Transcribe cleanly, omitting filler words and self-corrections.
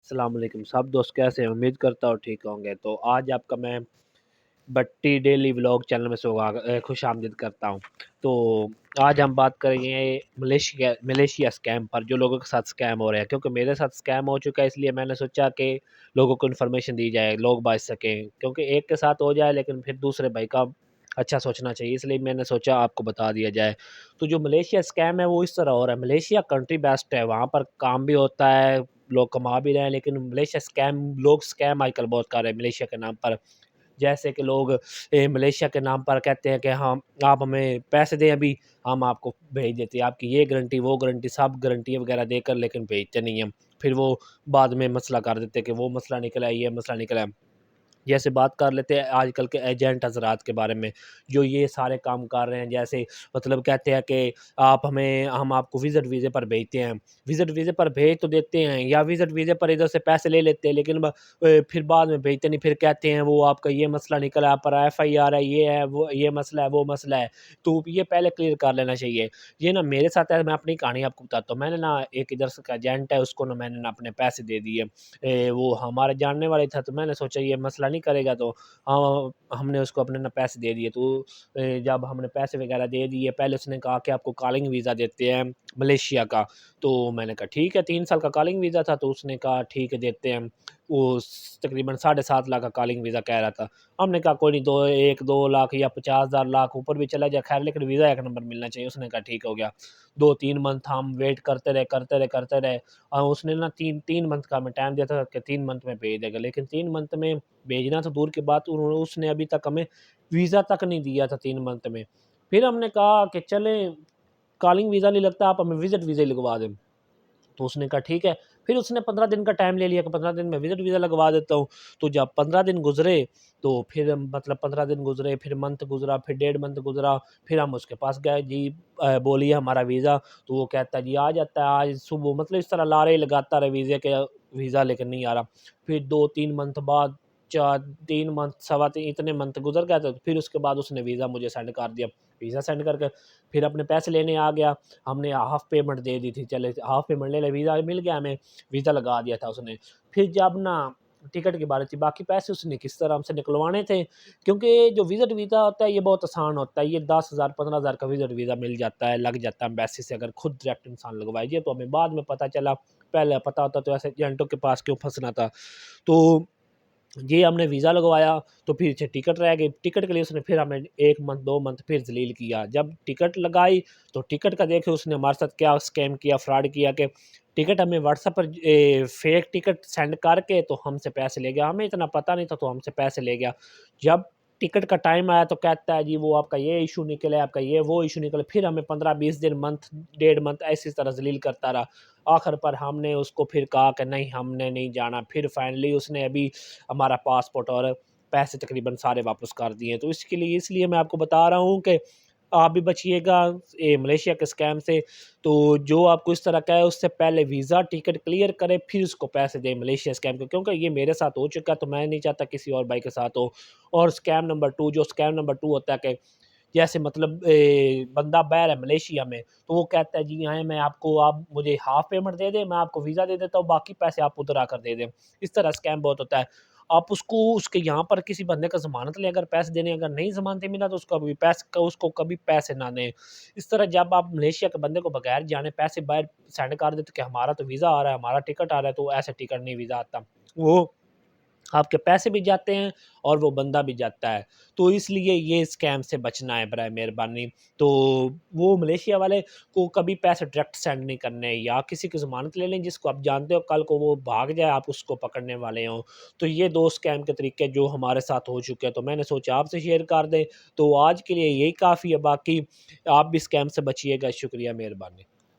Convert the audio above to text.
السلام علیکم سب دوست، کیسے ہیں؟ امید کرتا ہوں ٹھیک ہوں گے۔ تو آج آپ کا میں بٹی ڈیلی ولاگ چینل میں سے خوش آمدید کرتا ہوں۔ تو آج ہم بات کریں گے ملیشیا اسکیم پر، جو لوگوں کے ساتھ اسکیم ہو رہے ہیں، کیونکہ میرے ساتھ اسکیم ہو چکا ہے، اس لیے میں نے سوچا کہ لوگوں کو انفارمیشن دی جائے، لوگ بچ سکیں، کیونکہ ایک کے ساتھ ہو جائے لیکن پھر دوسرے بھائی کا اچھا سوچنا چاہیے، اس لیے میں نے سوچا آپ کو بتا دیا جائے۔ تو جو ملیشیا اسکیم ہے وہ اس طرح ہو رہا ہے، ملیشیا کنٹری بیسٹ ہے، وہاں پر کام بھی ہوتا ہے، لوگ کما بھی رہے ہیں، لیکن ملیشیا لوگ اسکیم آج کل بہت کر رہے ہیں ملیشیا کے نام پر۔ جیسے کہ لوگ ملیشیا کے نام پر کہتے ہیں کہ ہم آپ ہمیں پیسے دیں، ابھی ہم آپ کو بھیج دیتے ہیں، آپ کی یہ گارنٹی وہ گارنٹی سب گارنٹیاں وغیرہ دے کر، لیکن بھیجتے نہیں ہیں، پھر وہ بعد میں مسئلہ کر دیتے کہ وہ مسئلہ نکلا ہے، یہ مسئلہ نکلا ہے۔ جیسے بات کر لیتے ہیں آج کل کے ایجنٹ حضرات کے بارے میں، جو یہ سارے کام کر رہے ہیں، جیسے مطلب کہتے ہیں کہ ہم آپ کو وزٹ ویزے پر بھیجتے ہیں، وزٹ ویزے پر بھیج تو دیتے ہیں، یا وزٹ ویزے پر ادھر سے پیسے لے لیتے ہیں، لیکن پھر بعد میں بھیجتے نہیں، پھر کہتے ہیں وہ آپ کا یہ مسئلہ نکلا، آپ پر ایف آئی آر ہے، یہ ہے، وہ یہ مسئلہ ہے، وہ مسئلہ ہے۔ تو یہ پہلے کلیئر کر لینا چاہیے۔ یہ نا میرے ساتھ ہے، میں اپنی کہانی آپ کو بتاتا ہوں۔ میں نے نا ایک ادھر سے کا ایجنٹ ہے، اس کو نا میں نے نا اپنے پیسے دے دیے، وہ ہمارے جاننے والے تھا، تو میں نے سوچا یہ مسئلہ نہیں کرے گا، تو ہم نے اس کو اپنے نا پیسے دے دیے۔ تو جب ہم نے پیسے وغیرہ دے دیے، پہلے اس نے کہا کہ آپ کو کالنگ ویزا دیتے ہیں ملیشیا کا، تو میں نے کہا ٹھیک ہے، 3 سال کا کالنگ ویزا تھا، تو اس نے کہا ٹھیک ہے دیتے ہیں، وہ تقریباً 7.5 لاکھ کا کالنگ ویزا کہہ رہا تھا۔ ہم نے کہا کوئی نہیں، 1-2 لاکھ یا 50,000 لاکھ اوپر بھی چلا جائے، خیر، لیکن ویزا ایک نمبر ملنا چاہیے۔ اس نے کہا ٹھیک ہو گیا۔ 2-3 منتھ ہم ویٹ کرتے رہے، اور اس نے نا 3 منتھ کا ہمیں ٹائم دیا تھا کہ 3 منتھ میں بھیج دے گا، لیکن 3 منتھ میں بھیجنا تو دور کی بات، اس نے ابھی تک ہمیں ویزا تک نہیں دیا تھا 3 منتھ میں۔ پھر ہم نے کہا کہ چلیں، کالنگ ویزا نہیں لگتا، آپ ہمیں وزٹ ویزا ہی لگوا دیں، تو اس نے کہا ٹھیک ہے۔ پھر اس نے 15 دن کا ٹائم لے لیا کہ 15 دن میں وزٹ ویزا لگوا دیتا ہوں۔ تو جب 15 دن گزرے، تو پھر مطلب 15 دن گزرے، پھر منتھ گزرا، پھر 1.5 منتھ گزرا، پھر ہم اس کے پاس گئے، جی بولیے ہمارا ویزا، تو وہ کہتا ہے جی آ جاتا ہے آج صبح، مطلب اس طرح لارے لگاتا رہے ویزے کے، ویزا لیکن نہیں آ رہا۔ پھر 2-3 منتھ بعد، 3 منتھ 3.25 اتنے منتھ گزر گئے، تو پھر اس کے بعد اس نے ویزا مجھے سینڈ کر دیا، ویزا سینڈ کر کے پھر اپنے پیسے لینے آ گیا۔ ہم نے ہاف پیمنٹ دے دی تھی، چلے ہاف پیمنٹ لے لے، ویزا مل گیا ہمیں، ویزا لگا دیا تھا اس نے۔ پھر جب نا ٹکٹ کی باری تھی، باقی پیسے اس نے کس طرح ہم سے نکلوانے تھے، کیونکہ جو وزٹ ویزا ہوتا ہے یہ بہت آسان ہوتا ہے، یہ 10,000 15,000 کا وزٹ ویزا مل جاتا ہے، لگ جاتا ہے ایمبیسی سے، اگر خود ڈائریکٹ انسان لگوائے۔ یہ تو ہمیں بعد میں پتہ چلا، پہلے پتہ ہوتا تو ایسے ایجنٹوں کے پاس کیوں پھنسنا تھا۔ تو جی ہم نے ویزا لگوایا، تو پھر سے ٹکٹ رہ گئی، ٹکٹ کے لیے اس نے پھر ہمیں 1 منتھ 2 منتھ پھر ذلیل کیا۔ جب ٹکٹ لگائی تو ٹکٹ کا دیکھے اس نے ہمارے ساتھ کیا اسکیم کیا، فراڈ کیا، کہ ٹکٹ ہمیں واٹس ایپ پر فیک ٹکٹ سینڈ کر کے تو ہم سے پیسے لے گیا، ہمیں اتنا پتہ نہیں تھا، تو ہم سے پیسے لے گیا۔ جب ٹکٹ کا ٹائم آیا تو کہتا ہے جی وہ آپ کا یہ ایشو نکلے، آپ کا یہ وہ ایشو نکلے، پھر ہمیں 15-20 دن، منتھ 1.5 منتھ ایسی طرح ذلیل کرتا رہا۔ آخر پر ہم نے اس کو پھر کہا کہ نہیں، ہم نے نہیں جانا، پھر فائنلی اس نے ابھی ہمارا پاسپورٹ اور پیسے تقریباً سارے واپس کر دیے۔ تو اس لیے میں آپ کو بتا رہا ہوں کہ آپ بھی بچیے گا ملیشیا کے اسکیم سے۔ تو جو آپ کو اس طرح کا ہے، اس سے پہلے ویزا ٹکٹ کلیئر کرے، پھر اس کو پیسے دیں ملیشیا اسکیم کو، کیونکہ یہ میرے ساتھ ہو چکا، تو میں نہیں چاہتا کسی اور بھائی کے ساتھ ہو۔ اور اسکیم نمبر 2 ہوتا ہے کہ جیسے مطلب بندہ باہر ہے ملیشیا میں، تو وہ کہتا ہے جی آئیں، آپ مجھے ہاف پیمنٹ دے دیں، میں آپ کو ویزا دے دیتا ہوں، باقی پیسے آپ ادھر آ کر دے دیں۔ اس طرح اسکیم بہت ہوتا ہے۔ آپ اس کے یہاں پر کسی بندے کا ضمانت لیں، اگر پیسے دینے، اگر نہیں ضمانتیں ملا تو اس کو کبھی پیسے نہ دیں۔ اس طرح جب آپ ملیشیا کے بندے کو بغیر جانے پیسے باہر سینڈ کر دیتے کہ ہمارا تو ویزا آ رہا ہے، ہمارا ٹکٹ آ رہا ہے، تو ایسے ٹکٹ نہیں، ویزا آتا، وہ آپ کے پیسے بھی جاتے ہیں اور وہ بندہ بھی جاتا ہے۔ تو اس لیے یہ اسکیم سے بچنا ہے برائے مہربانی۔ تو وہ ملیشیا والے کو کبھی پیسے ڈائریکٹ سینڈ نہیں کرنے، یا کسی کی ضمانت لے لیں جس کو آپ جانتے ہو کل کو وہ بھاگ جائے، آپ اس کو پکڑنے والے ہوں۔ تو یہ 2 اسکیم کے طریقے جو ہمارے ساتھ ہو چکے ہیں، تو میں نے سوچا آپ سے شیئر کر دیں۔ تو آج کے لیے یہی کافی ہے، باقی آپ بھی اسکیم سے بچیے گا۔ شکریہ، مہربانی۔